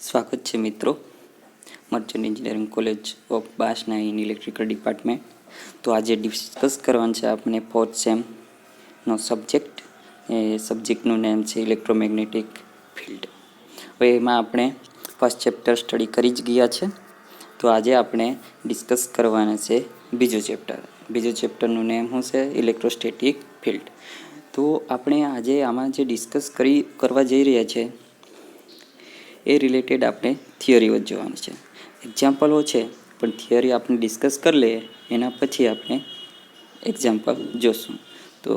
સ્વાગત છે મિત્રો merchant engineering college of Basna in electrical department. તો આજે ડિસ્કસ કરવાનું છે આપણે ફોર્થ સેમનો સબ્જેક્ટ. એ સબ્જેક્ટનું નેમ છે ઇલેક્ટ્રોમેગ્નેટિક ફિલ્ડ. હવે એમાં આપણે ફર્સ્ટ ચેપ્ટર સ્ટડી કરી જ ગયા છે. તો આજે આપણે ડિસ્કસ કરવાના છે બીજું ચેપ્ટર. બીજું ચેપ્ટરનું નેમ શું છે? Electrostatic field. તો આપણે આજે આમાં જે ડિસ્કસ કરવા જઈ રહ્યા છે એ રિલેટેડ આપણે થિયરીઓ જ જોવાની છે. એક્ઝામ્પલો છે પણ થિયરી આપણે ડિસ્કસ કરી લઈએ, એના પછી આપણે એક્ઝામ્પલ જોશું. તો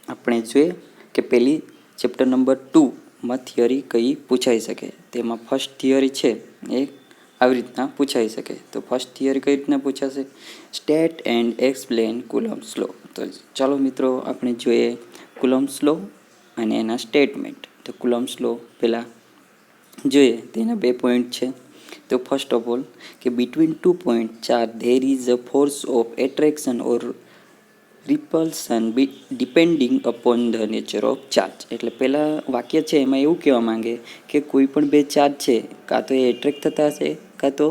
આપણે જોઈએ કે પહેલી ચેપ્ટર નંબર 2માં થિયરી કઈ પૂછાઈ શકે. તેમાં ફર્સ્ટ થિયરી છે એ આવી રીતના પૂછાઈ શકે. તો ફર્સ્ટ થિયરી કઈ રીતના પૂછાશે? સ્ટેટ એન્ડ એક્સપ્લેન કુલોમ્બ્સ લો. તો ચાલો મિત્રો આપણે જોઈએ કુલોમ્બ્સ લો અને એના સ્ટેટમેન્ટ. તો કુલોમ્બ્સ લો પહેલાં જોઈએ તેના 2 પોઈન્ટ છે. તો ફર્સ્ટ ઓફ ઓલ કે between 2 point charge there is a force of attraction or repulsion depending upon the nature of charge. એટલે પહેલાં વાક્ય છે એમાં એવું કહેવા માંગે કે કોઈ પણ બે ચાર્જ છે, કાં તો એ એટ્રેક્ટ થતા હશે કાં તો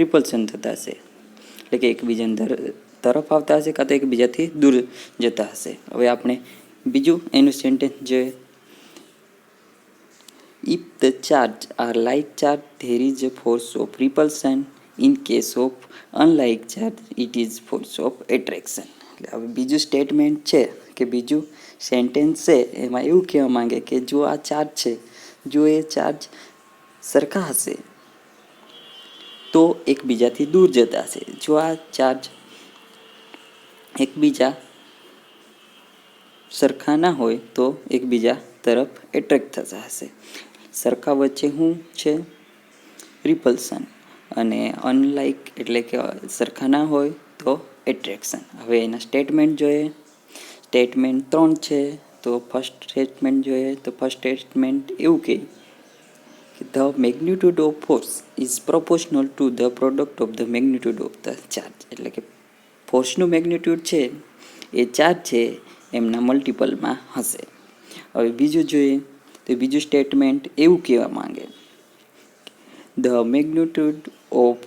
રિપલ્સન થતા હશે. એટલે કે એકબીજાની તરફ આવતા હશે કાં તો એકબીજાથી દૂર જતા હશે. હવે આપણે બીજું એનું સેન્ટેન્સ જોઈએ. If the charge are like charge, there is a force of repulsion. In case of unlike charge, it is force of attraction. એટલે હવે બીજું સ્ટેટમેન્ટ છે કે બીજું સેન્ટેન્સ છે એમાં એવું કહેવા માંગે કે જો આ ચાર્જ છે, જો એ ચાર્જ સરખા હશે તો એકબીજાથી દૂર જતા હશે. જો આ ચાર્જ એકબીજા સરખા ના હોય તો એકબીજા તરફ એટ્રેક્ટ થતા હશે. સરખા વચ્ચે શું છે? રિપલ્સન. અને અનલાઇક એટલે કે સરખા ના હોય તો એટ્રેક્શન. હવે એના સ્ટેટમેન્ટ જોઈએ. સ્ટેટમેન્ટ 3 છે. તો ફર્સ્ટ સ્ટેટમેન્ટ જોઈએ તો ફર્સ્ટ સ્ટેટમેન્ટ એવું કહે કે the magnitude of force is proportional to the product of the magnitude of the charge. એટલે કે ફોર્સનું મેગ્નિટ્યુડ છે એ ચાર્જ છે એમના મલ્ટિપલમાં હશે. હવે બીજું જોઈએ તો બીજું સ્ટેટમેન્ટ એવું કહેવા માંગે the magnitude of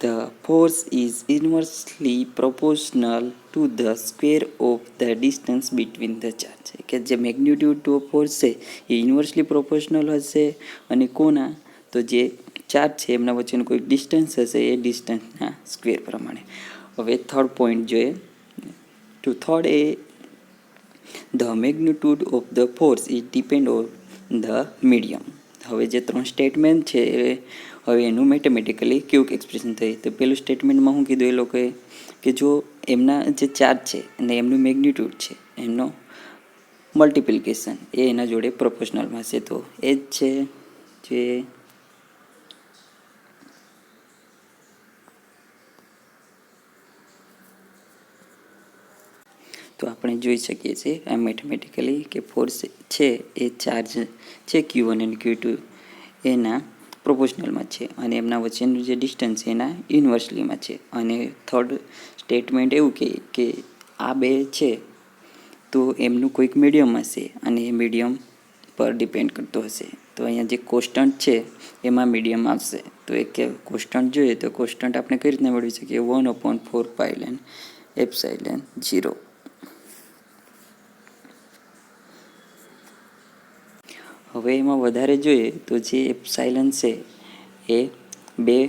the force is inversely proportional to the square of the distance between the charge. કે જે મેગ્નિટ્યુડ ઓફ ફોર્સ છે એ ઇન્વર્સલી પ્રોપોર્શનલ હશે અને કોના? તો જે ચાર્જ છે એમના વચ્ચેનું કોઈ ડિસ્ટન્સ હશે એ ડિસ્ટન્સના સ્ક્વેર પ્રમાણે. હવે થર્ડ પોઈન્ટ જોઈએ. તો third A the magnitude of the force is depend on the medium. હવે જે 3 સ્ટેટમેન્ટ છે એ હવે એનું મેથેમેટિકલી કેવું એક્સપ્રેશન થઈ. તો પેલું સ્ટેટમેન્ટમાં શું કીધું એ લોકોએ કે જો એમના જે ચાર્જ છે અને એમનું મેગ્નિટ્યુડ છે એમનો મલ્ટિપ્લિકેશન એ એના જોડે પ્રોપોર્શનલમાં છે. તો એ જ છે જે તો આપણે જોઈ શકીએ છીએ આ મેથેમેટિકલી કે ફોર્સ છે એ ચાર્જ છે Q1 અને Q2 એના પ્રોપોર્શનલમાં છે અને એમના વચ્ચેનું જે ડિસ્ટન્સ એના ઇન્વર્સલીમાં છે. અને થર્ડ સ્ટેટમેન્ટ એવું કે આ બે છે તો એમનું કોઈક મીડિયમ હશે અને એ મીડિયમ પર ડિપેન્ડ કરતો હશે. તો અહીંયા જે કોન્સ્ટન્ટ છે એમાં મીડિયમ આવશે. તો એક કોન્સ્ટન્ટ જોઈએ તો કોન્સ્ટન્ટ આપણે કઈ રીતના મેળવી શકીએ? 1/4π/0. હવે એમાં વધારે જોઈએ તો જે એપ્સાઇલન છે એ બે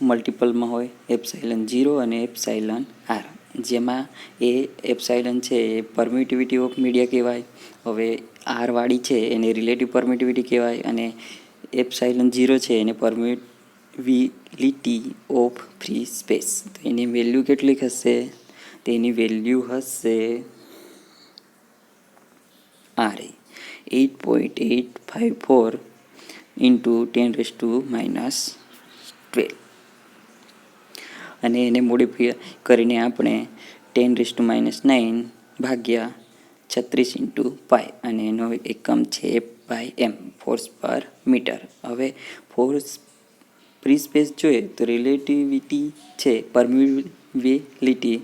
મલ્ટિપલમાં હોય, એપ્સાઇલન 0 અને એપ્સાઇલન r. જેમાં એ એપ્સાઇલન છે એ પરમિટિવિટી ઓફ મીડિયા કહેવાય. હવે r વાળી છે એને રિલેટિવ પરમિટિવિટી કહેવાય અને એપ્સાઇલન 0 છે એને પરમિટિવિટી ઓફ ફ્રી સ્પેસ. તો એની વેલ્યુ કેટલી હશે? તો એની વેલ્યુ હશે r 8.854 × 10⁻12. અને એને મોડિફાય કરીને આપણે 10⁻9 ભાગ્યા 36 × π અને એનો એકમ છે F/m, ફોર્સ પર મીટર. હવે ફોર્સ ફ્રી સ્પેસ જોઈએ તો રિલેટિવિટી છે પરમિટિવિટી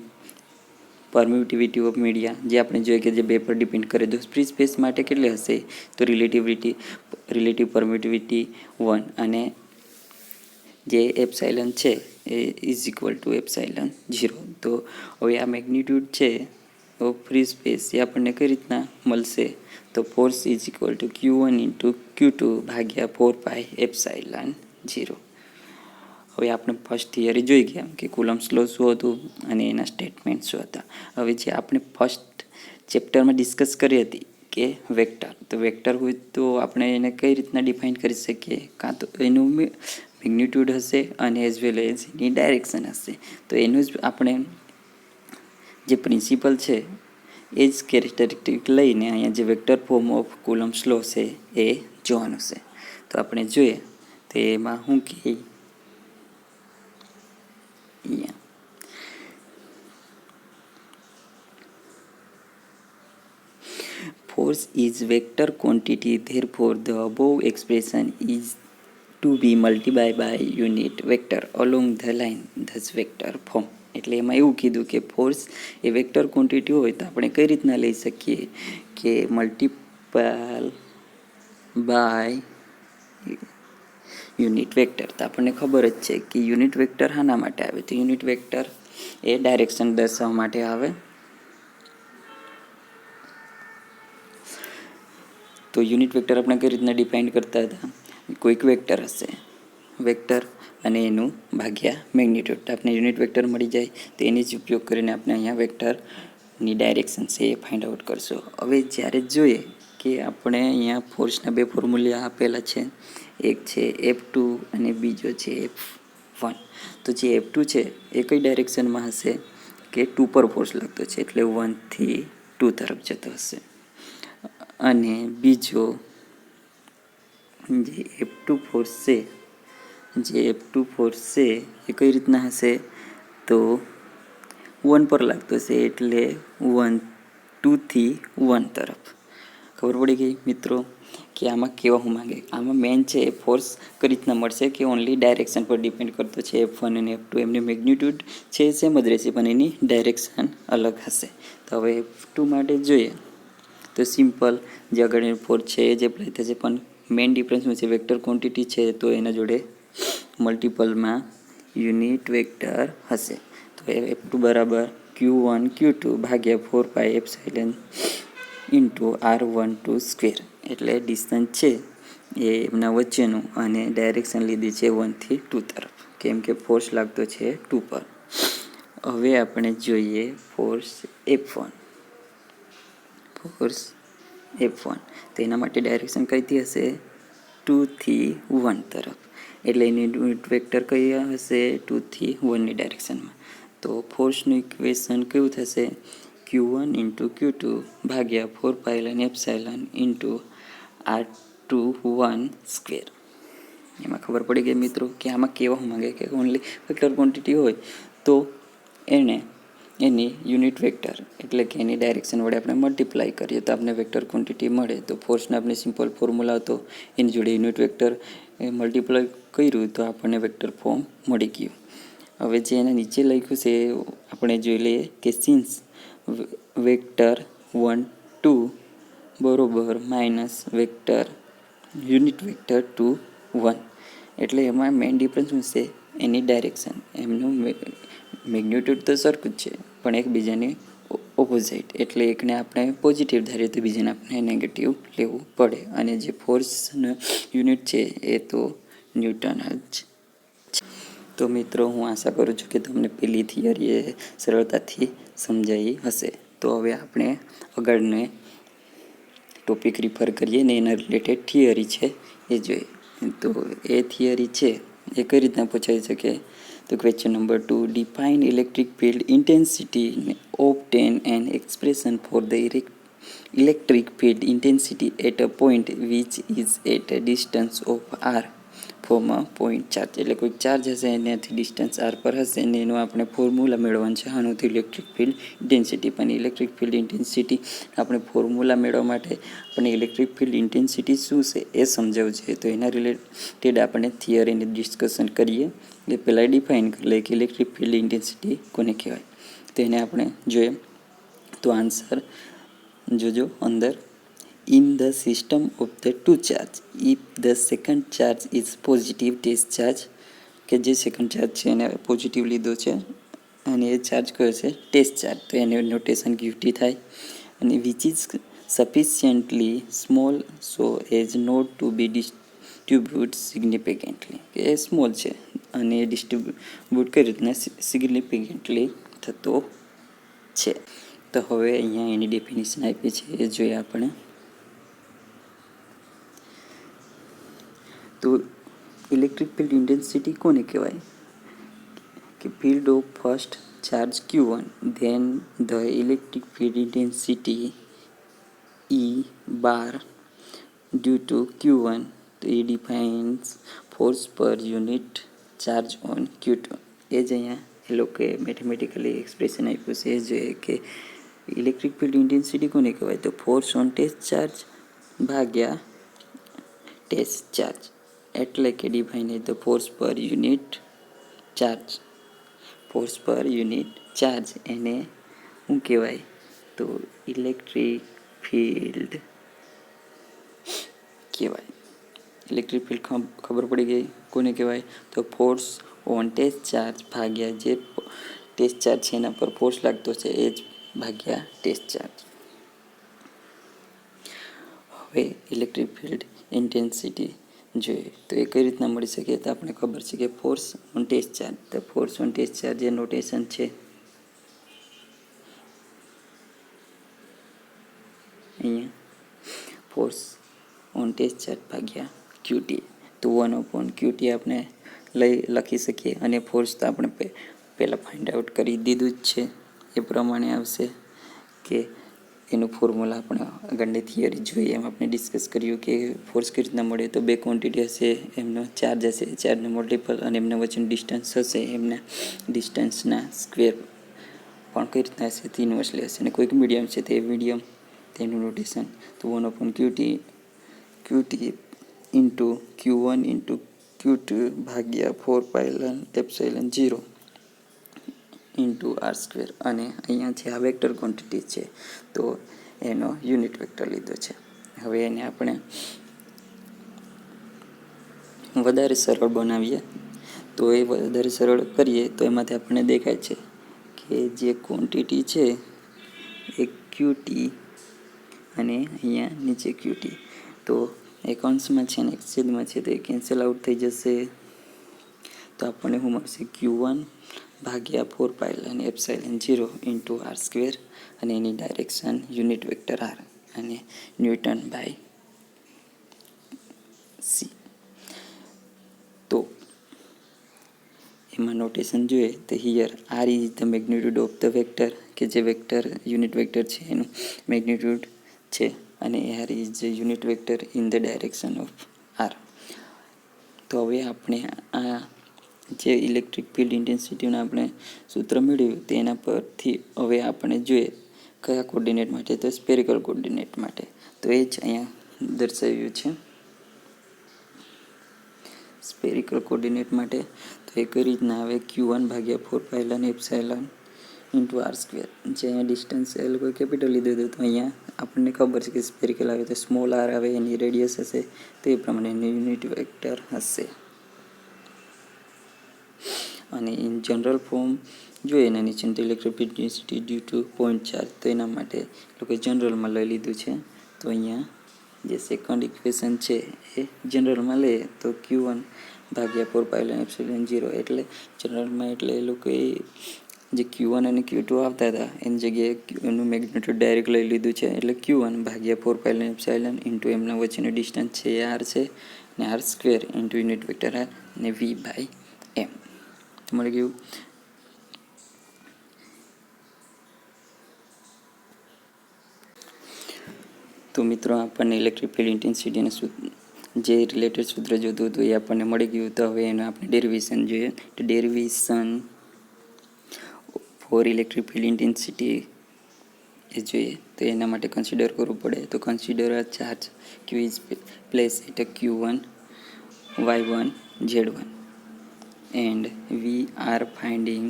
પરમિટિવિટી ઓફ મીડિયા, જે આપણે જોઈએ કે જે બે પર ડિપેન્ડ કરે. તો ફ્રી સ્પેસ માટે કેટલી હશે? તો રિલેટિવ પરમિટિવિટી 1, અને જે એપ્સાઇલન છે એ ઇઝ ઇક્વલ ટુ એપ્સાઇલન 0. તો હવે આ મેગ્નિટ્યુડ છે તો ફ્રી સ્પેસ એ આપણને કઈ રીતના મળશે? તો force is equal to Q1 into Q2 ભાગ્યા 4 પાઈ એપ્સાઇલન 0. હવે આપણે ફર્સ્ટ થિયરી જોઈ ગયા કે કુલમ્બ્સ લો શું હતું અને એના સ્ટેટમેન્ટ શું હતા. હવે જે આપણે ફર્સ્ટ ચેપ્ટરમાં ડિસ્કસ કરી હતી કે વેક્ટર, તો વેક્ટર હોય તો આપણે એને કઈ રીતના ડિફાઇન કરી શકીએ? કાં તો એનું મેગ્નિટ્યુડ હશે અને એઝ વેલ એઝ એની ડાયરેક્શન હશે. તો એનું જ આપણે જે પ્રિન્સિપલ છે એ જ કેરેક્ટરિસ્ટિક લઈને અહીંયા જે વેક્ટર ફોર્મ ઓફ કુલમ્બ્સ લો છે એ જોવાનું છે. તો આપણે જોઈએ તો એમાં શું કે force is vector quantity, therefore the above expression is to be multiplied by unit vector along the line, thus vector form. એટલે એમાં એવું કીધું કે ફોર્સ એ વેક્ટર ક્વોન્ટિટી હોય તો આપણે કઈ રીતના લઈ શકીએ કે મલ્ટીપલ બાય યુનિટ વેક્ટર. તો આપણને ખબર જ છે કે યુનિટ વેક્ટર શાના માટે આવે? તો યુનિટ વેક્ટર એ ડાયરેક્શન દર્શાવવા માટે આવે. તો યુનિટ વેક્ટર આપણે કઈ રીતના ડિફાઇન કરતા હતા? કોઈક વેક્ટર હશે, વેક્ટર અને એનું ભાગ્યા મેગ્નિટ્યુડ, આપણે યુનિટ વેક્ટર મળી જાય. તો એની જ ઉપયોગ કરીને આપણે અહીંયા વેક્ટરની ડાયરેક્શન છે એ ફાઇન્ડ આઉટ કરશું. હવે જ્યારે જોઈએ કે આપણે અહીંયા ફોર્સના બે ફોર્મ્યુલા આપેલા છે, એક છે F2 અને બીજો છે F1. તો જે F2 છે એ કઈ ડાયરેક્શનમાં હશે કે 2 પર ફોર્સ લાગતો છે એટલે 1 થી 2 તરફ જતો હશે. અને બીજો જે F2 ફોર્સ છે એ કઈ રીતના હશે? તો 1 પર લાગતો છે એટલે 2 થી 1 તરફ. ખબર પડી ગઈ મિત્રો કે આમાં કેવા હું માંગે? આમાં મેન છે ફોર્સ કઈ રીતના મળશે કે ઓનલી ડાયરેક્શન પર ડિપેન્ડ કરતો છે. F1 અને F2 એમની મેગ્નિટ્યુડ છે સેમ જ રહેશે પણ એની ડાયરેક્શન અલગ હશે. તો હવે F2 માટે જોઈએ તો સિમ્પલ જે આગળની ફોર્સ છે એ જ એપ્લાય થશે, પણ મેઇન ડિફરન્સ શું છે? વેક્ટર ક્વોન્ટિટી છે તો એના જોડે મલ્ટિપલમાં યુનિટ વેક્ટર હશે. તો F2 બરાબર Q1 Q2 ભાગ્યા 4 પાઈ એપ્સાઇલન ઇન્ટુ R12 સ્ક્વેર. એટલે ડિસ્ટન્સ છે એ એમના વચ્ચેનું અને ડાયરેક્શન લીધી છે 1 થી 2 તરફ, કેમ કે ફોર્સ લાગતો છે 2 પર. હવે આપણે જોઈએ ફોર્સ F1. તો એના માટે ડાયરેક્શન કઈથી હશે? 2 થી 1 તરફ. એટલે એની યુનિટ વેક્ટર કઈ હશે? 2 થી 1ની ડાયરેક્શનમાં. તો ફોર્સનું ઇક્વેશન કેવું થશે? Q1 ઇન્ટુ Q2 ભાગ્યા 4 પાઈ એપ્સાઇલન ઇન્ટુ R21 સ્ક્વેર. એમાં ખબર પડી ગઈ મિત્રો કે આમાં કેવા માંગે કે ઓનલી વેક્ટર ક્વોન્ટિટી હોય તો એની યુનિટ વેક્ટર એટલે કે એની ડાયરેક્શન વડે આપણે મલ્ટીપ્લાય કરીએ તો આપણે વેક્ટર ક્વોન્ટિટી મળે. તો ફોર્સને આપણે સિમ્પલ ફોર્મ્યુલા હતો એની જોડે યુનિટ વેક્ટર એ મલ્ટીપ્લાય કર્યું તો આપણને વેક્ટર ફોર્મ મળી ગયું. હવે જે એના નીચે લખ્યું છે આપણે જોઈ લઈએ કે સિન્સ વેક્ટર 1 2 બરોબર માઇનસ વેક્ટર યુનિટ વેક્ટર 2 1. એટલે એમાં મેઇન ડિફરન્સ શું છે? એની ડાયરેક્શન. એમનું મેગ્નિટ્યુડ તો સરખું જ છે પણ એકબીજાની ઓપોઝિટ, એટલે એકને આપણે પોઝિટિવ ધારીએ તો બીજાને આપણે નેગેટિવ લેવું પડે. અને જે ફોર્સનો યુનિટ છે એ તો ન્યૂટન જ છે. તો મિત્રો હું આશા કરું છું કે તમને પેલી થિયરી એ સરળતાથી સમજાઈ હશે. તો હવે આપણે આગળને ટોપિક રિફર કરીએ ને એના રિલેટેડ થિયરી છે એ જોઈએ. તો એ થિયરી છે એ કઈ રીતના પૂછાઈ શકે? તો question number 2, define electric field intensity, obtain an expression for the electric field intensity at a point which is at a distance of r from a point charge. એટલે કોઈ ચાર્જ હશે એનાથી ડિસ્ટન્સ r પર હશે ને એનું આપણે formula મેળવવાનું છે આનું ઇલેક્ટ્રિક ફિલ્ડ ઇન્ટેન્સિટી. પણ ઇલેક્ટ્રિક ફિલ્ડ ઇન્ટેન્સિટી આપણે ફોર્મ્યુલા મેળવવા માટે આપણે ઇલેક્ટ્રિક ફિલ્ડ ઇન્ટેન્સિટી શું છે એ સમજાવવું છે. તો એના રિલેટેડ આપણે થિયરીની ડિસ્કશન કરીએ. એ પહેલાં ડિફાઇન કરી લઈએ કે ઇલેક્ટ્રિક ફિલ્ડ ઇન્ટેન્સિટી કોને કહેવાય. તો એને આપણે જોઈએ તો આન્સર જોજો અંદર. In the system of the two charge, if the second charge is positive test charge, કે જે સેકન્ડ ચાર્જ છે એને પોઝિટિવ લીધો છે અને એ ચાર્જ કયો છે ટેસ્ટ ચાર્જ, તો એને નોટેશન QT થાય. અને which is sufficiently small so as not to be distribute significantly, કે એ સ્મોલ છે અને એ ડિસ્ટ્રીબ્યુટ કઈ રીતના સિગ્નિફિકન્ટલી થતો છે. તો હવે અહીંયા એની ડેફિનેશન આપી છે એ જોઈએ આપણે. તો ઇલેક્ટ્રિક ફિલ્ડ ઇન્ટેન્સિટી કોને કહેવાય? કે field of first charge Q1, then the electric field intensity E bar due to Q1, તો એ defines force per unit charge on Q2. એ જ અહીંયા એ લોકોએ મેથેમેટિકલી એક્સપ્રેશન આપ્યું છે. એ જોઈએ કે ઇલેક્ટ્રિક ફિલ્ડ ઇન્ટેન્સિટી કોને કહેવાય? તો ફોર્સ ઓન ટેસ્ટ ચાર્જ ભાગ્યા ટેસ્ટ ચાર્જ, એટલે કે define the force per unit charge. Force per unit charge એને શું કહેવાય? તો ઇલેક્ટ્રિક ફિલ્ડ કહેવાય. ઇલેક્ટ્રિક ફિલ્ડ ખબર પડી ગઈ કોને કહેવાય? તો ફોર્સ ઓન ટેસ્ટ ચાર્જ ભાગ્યા જે ટેસ્ટ ચાર્જ છે એના પર ફોર્સ લાગતો છે એ જ ભાગ્યા ટેસ્ટ ચાર્જ. હવે ઇલેક્ટ્રિક ફિલ્ડ ઇન્ટેન્સિટી જોઈએ તો એ કઈ રીતના મળી શકે? તો આપણે ખબર છે કે ફોર્સ ઓન ટેસ્ટ ચાર્જ, તો ફોર્સ ઓન ટેસ્ટ ચાર્જ એ નોટેશન છે અહીંયા, ફોર્સ ઓન ટેસ્ટ ચાર્જ ભાગ્યા QT, તો 1/QT આપણે લખી શકીએ. અને ફોર્સ તો આપણે પહેલાં ફાઇન્ડ આઉટ કરી દીધું જ છે, એ પ્રમાણે આવશે કે એનું ફોર્મ્યુલા આપણે આગળની થિયરી જોઈએ એમ આપણે ડિસ્કસ કર્યું કે ફોર્સ કઈ રીતના મળે. તો બે ક્વોન્ટિટી હશે, એમનો ચાર્જ હશે, ચાર્જનો મલ્ટિપલ અને એમના વચ્ચેનું ડિસ્ટન્સ હશે, એમના ડિસ્ટન્સના સ્ક્વેર પણ કઈ રીતના હશે? તે ઇન્વર્સલી હશે. અને કોઈક મીડિયમ છે તે મીડિયમ તેનું નોટેશન તો 1/QT into Q1 into Q2 ભાગ્યા 4π0 ઇન્ટુ R². અને અહીંયા છે આ વેક્ટર ક્વોન્ટિટી છે તો એનો યુનિટ વેક્ટર લીધો છે. હવે એને આપણે વધારે સરળ બનાવીએ તો એ વધારે સરળ કરીએ તો એમાંથી આપણને દેખાય છે કે જે ક્વોન્ટિટી છે એ QT અને અહીંયા નીચે QT, તો એક અંશમાં છે ને એક છેદમાં છે તો એ કેન્સલ આઉટ થઈ જશે. તો આપણને શું મળશે? Q1 ભાગ્યા 4π0 ઇન્ટુ R² અને એની ડાયરેક્શન યુનિટ વેક્ટર R અને ન્યૂટન બાય C. તો એમાં નોટેશન જોઈએ તો here R is the magnitude of the vector, કે જે વેક્ટર યુનિટ વેક્ટર છે એનું મેગ્નિટ્યુડ છે, અને R is the unit vector in the direction of R. તો હવે આપણે આ જે ઇલેક્ટ્રિક ફિલ્ડ ઇન્ટેન્સિટીનું આપણે સૂત્ર મેળવ્યું તેના પરથી હવે આપણે જોઈએ કયા કોર્ડિનેટ માટે? તો સ્પેરિકલ કોર્ડિનેટ માટે. તો એ જ અહીંયા દર્શાવ્યું છે સ્પેરિકલ કોર્ડિનેટ માટે. તો એ કઈ રીતના આવે? Q1 ભાગ્યા 4π0 ઇન્ટુ R², જે અહીંયા ડિસ્ટન્સ એ લોકોએ કેપિટલ લીધું હતું, તો અહીંયા આપણને ખબર છે કે સ્પેરિકલ આવે તો સ્મોલ r આવે, એની રેડિયસ હશે તો એ પ્રમાણે એનું યુનિટ વેક્ટર હશે. અને ઇન જનરલ ફોર્મ જોઈએ એના નીચે electric field intensity due to point charge, તો એના માટે લોકોએ જનરલમાં લઈ લીધું છે. તો અહીંયા જે સેકન્ડ ઇક્વેશન છે એ જનરલમાં લઈએ તો Q1 ભાગ્યા 4π0, એટલે જનરલમાં એટલે એ લોકોએ જે Q1 અને Q2 આવતા હતા એની જગ્યાએ એનું મેગ્નિટ્યુડ ડાયરેક્ટ લઈ લીધું છે, એટલે Q1 ભાગ્યા 4π0 ઇન્ટુ એમના વચ્ચેનું ડિસ્ટન્સ છે એ R છે, અને R² into unit vector R અને V/m મળી ગયું. તો મિત્રો આપણને ઇલેક્ટ્રિક ફિલ્ડ ઇન્ટેન્સિટીને જે રિલેટેડ સૂત્ર જોતું હતું એ આપણને મળી ગયું. તો હવે એનું આપણે ડેરિવેશન જોઈએ. તો derivation for electric field intensity એ જોઈએ તો એના માટે કન્સિડર કરવું પડે. તો consider a charge Q is place at Q1, Y1, Z1 and we are finding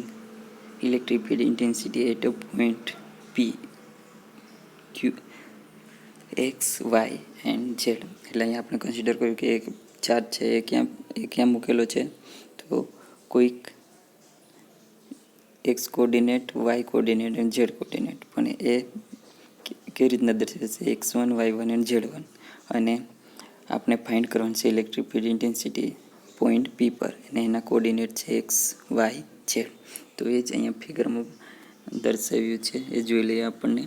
electric field intensity at a point P Q X Y and Z. એટલે અહીંયા આપણે કન્સિડર કર્યું કે એક ચાર્જ છે એ ક્યાં મૂકેલો છે, તો કોઈક X coordinate, Y coordinate and Z coordinate. પણ એ કેવી રીતના દર્શાવશે? x1 y1 and z1. અને આપણે ફાઇન્ડ કરવાનું છે electric field intensity point P પર, અને એના કોર્ડિનેટ છે એક્સ વાય ઝેડ. તો એ જ અહીંયા ફિગરમાં દર્શાવ્યું છે, એ જોઈ લઈએ આપણને.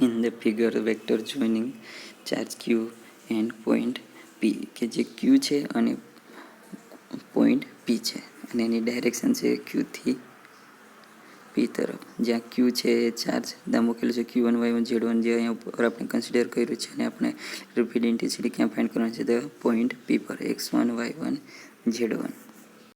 In the figure, vector joining charge q and point p, કે જે q છે અને પોઈન્ટ p છે, અને એની ડાયરેક્શન છે q થી p તરફ. જ્યાં q છે એ ચાર્જ ત્યાં મૂકેલું છે q1 y1 z1, જે અહીંયા ઉપર આપણે કન્સિડર કર્યું છે, અને આપણે ફિલ્ડ ઇન્ટેન્સિટી ક્યાં ફાઇન્ડ કરવાની છે? તો પોઈન્ટ p પર, x1 y1 z1.